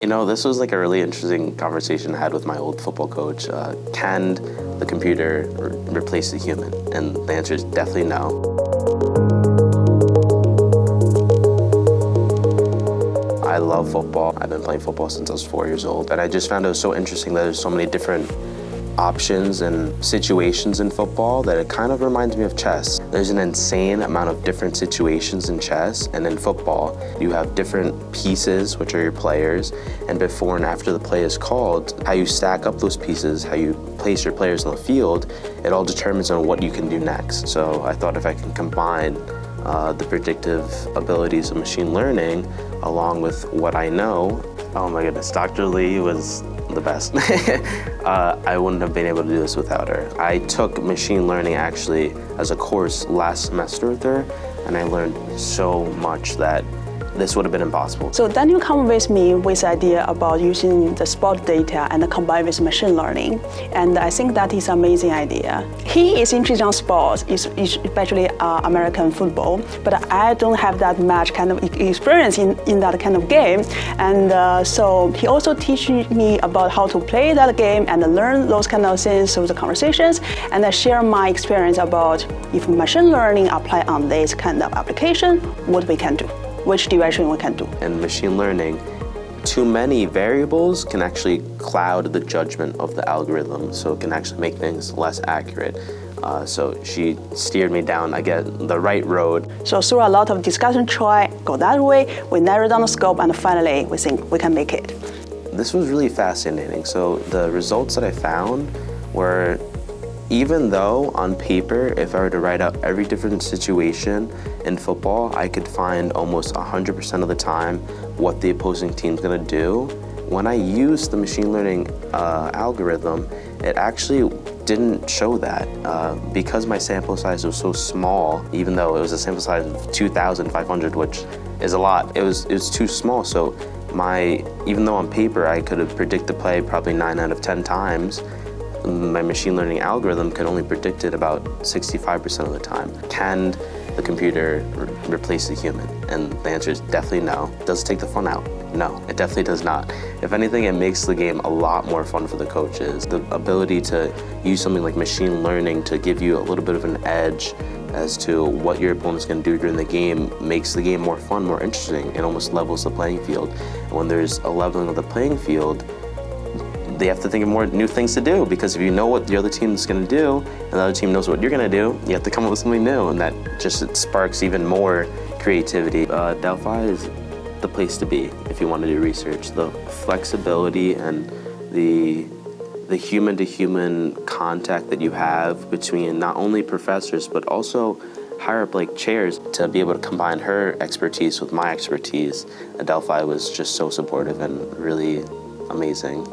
You know, this was like a really interesting conversation I had with my old football coach. Can the computer replace the human? And the answer is definitely no. I love football. I've been playing football since I was 4 years old. And I just found it was so interesting that there's so many different options and situations in football that it kind of reminds me of chess. There's an insane amount of different situations in chess, and in football, you have different pieces, which are your players, and before and after the play is called, how you stack up those pieces, how you place your players on the field, it all determines on what you can do next. So I thought if I can combine the predictive abilities of machine learning along with what I know, oh my goodness, Dr. Li was the best. I wouldn't have been able to do this without her. I took machine learning actually as a course last semester with her, and I learned so much that this would have been impossible. So Daniel came with me with the idea about using the sport data and combine with machine learning. And I think that is an amazing idea. He is interested in sports, especially American football, but I don't have that much kind of experience in that kind of game. And so he also teaches me about how to play that game and learn those kind of things through the conversations. And I share my experience about if machine learning apply on this kind of application, what we can do, which direction we can do. In machine learning, too many variables can actually cloud the judgment of the algorithm, so it can actually make things less accurate. So she steered me down, again, the right road. So through a lot of discussion, go that way, we narrow down the scope, and finally we think we can make it. This was really fascinating. So the results that I found were, even though on paper, if I were to write out every different situation in football, I could find almost 100% of the time what the opposing team's gonna do. When I used the machine learning algorithm, it actually didn't show that. Because my sample size was so small, even though it was a sample size of 2,500, which is a lot, it was too small. So even though on paper I could have predicted the play probably 9 out of 10 times, my machine learning algorithm can only predict it about 65% of the time. Can the computer replace the human? And the answer is definitely no. Does it take the fun out? No, it definitely does not. If anything, it makes the game a lot more fun for the coaches. The ability to use something like machine learning to give you a little bit of an edge as to what your opponent's gonna do during the game makes the game more fun, more interesting. It almost levels the playing field. And when there's a leveling of the playing field, they have to think of more new things to do, because if you know what the other team is going to do and the other team knows what you're going to do, you have to come up with something new, and that just sparks even more creativity. Adelphi is the place to be if you want to do research. The flexibility and the human-to-human contact that you have between not only professors but also higher up like chairs, to be able to combine her expertise with my expertise. Adelphi was just so supportive and really amazing.